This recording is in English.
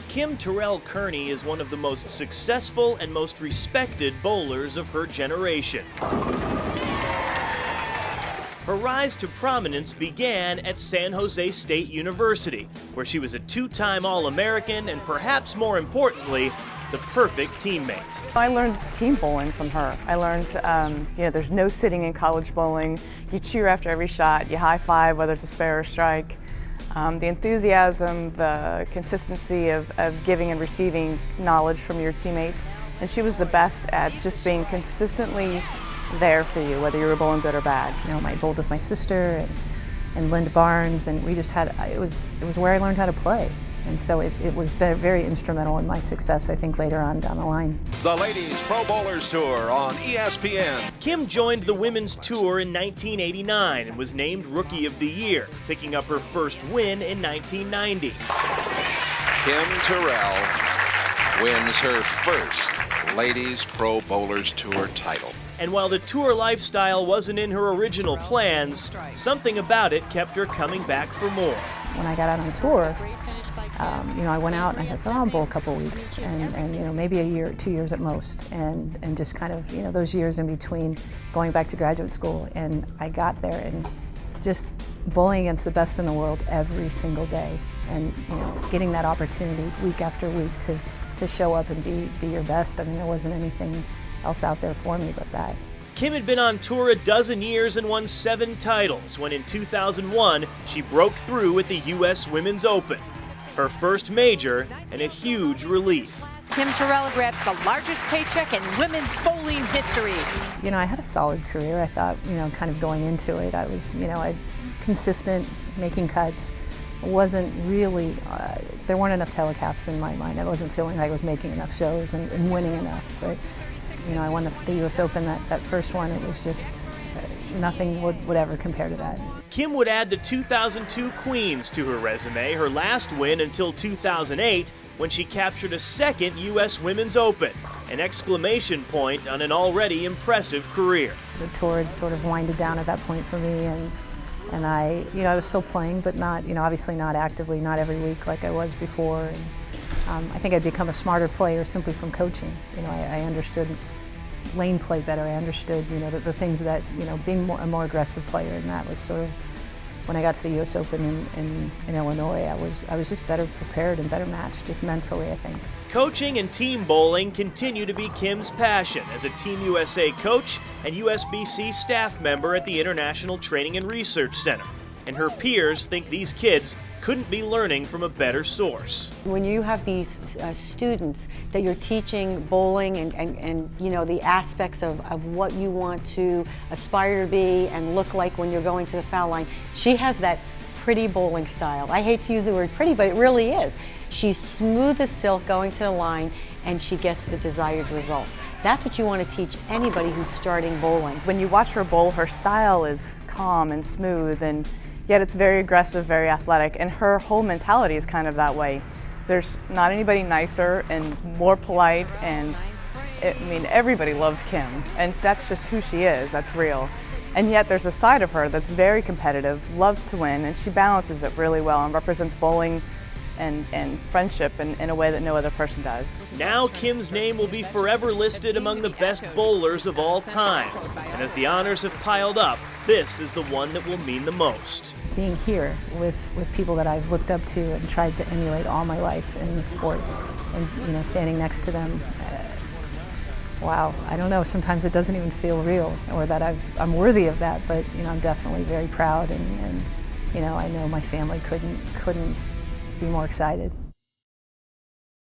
Kim Terrell-Kearney is one of the most successful and most respected bowlers of her generation. Her rise to prominence began at San Jose State University, where she was a two-time All-American and, perhaps more importantly, the perfect teammate. I learned team bowling from her. I learned, there's no sitting in college bowling. You cheer after every shot, you high five whether it's a spare or strike. The enthusiasm, the consistency of giving and receiving knowledge from your teammates. And she was the best at just being consistently there for you, whether you were bowling good or bad. I bowled with my sister and Lynda Barnes, and we just had, it was where I learned how to play. And so it was very instrumental in my success, I think, later on down the line. The Ladies Pro Bowlers Tour on ESPN. Kim joined the Women's Tour in 1989 and was named Rookie of the Year, picking up her first win in 1990. Kim Terrell wins her first Ladies Pro Bowlers Tour title. And while the tour lifestyle wasn't in her original plans, something about it kept her coming back for more. When I got out on tour, I went out and I said, I'll bowl a couple weeks and maybe a year, 2 years at most, and just kind of, those years in between going back to graduate school. And I got there and just bowling against the best in the world every single day, and getting that opportunity week after week to show up and be your best. I mean, there wasn't anything else out there for me but that. Kim had been on tour a dozen years and won 7 titles when in 2001 she broke through at the US Women's Open. Her first major and a huge relief. Kim Terrell grabs the largest paycheck in women's bowling history. I had a solid career. I thought, kind of going into it, I was, consistent, making cuts. It wasn't really, there weren't enough telecasts in my mind. I wasn't feeling like I was making enough shows and winning enough. But, I won the US Open, that first one. It was just, nothing would ever compare to that. Kim would add the 2002 Queens to her resume, her last win until 2008, when she captured a second U.S. Women's Open, an exclamation point on an already impressive career. The tour had sort of winded down at that point for me, and I was still playing, but not, obviously not actively, not every week like I was before. And, I think I'd become a smarter player simply from coaching. I understood lane play better. I understood, the things that, being a more aggressive player, and that was sort of when I got to the U.S. Open in Illinois. I was just better prepared and better matched, just mentally, I think. Coaching and team bowling continue to be Kim's passion as a Team USA coach and USBC staff member at the International Training and Research Center. And her peers think these kids couldn't be learning from a better source. When you have these students that you're teaching bowling and the aspects of what you want to aspire to be and look like when you're going to the foul line, she has that pretty bowling style. I hate to use the word pretty, but it really is. She's smooth as silk going to the line, and she gets the desired results. That's what you want to teach anybody who's starting bowling. When you watch her bowl, her style is calm and smooth, and yet it's very aggressive, very athletic, and her whole mentality is kind of that way. There's not anybody nicer and more polite, and everybody loves Kim, and that's just who she is, that's real. And yet there's a side of her that's very competitive, loves to win, and she balances it really well and represents bowling and friendship in a way that no other person does. Now Kim's name will be forever listed among the best bowlers of all time. And as the honors have piled up, this is the one that will mean the most. Being here with people that I've looked up to and tried to emulate all my life in the sport, and standing next to them, wow, I don't know, sometimes it doesn't even feel real, or that I'm worthy of that, but I'm definitely very proud, and I know my family couldn't be more excited.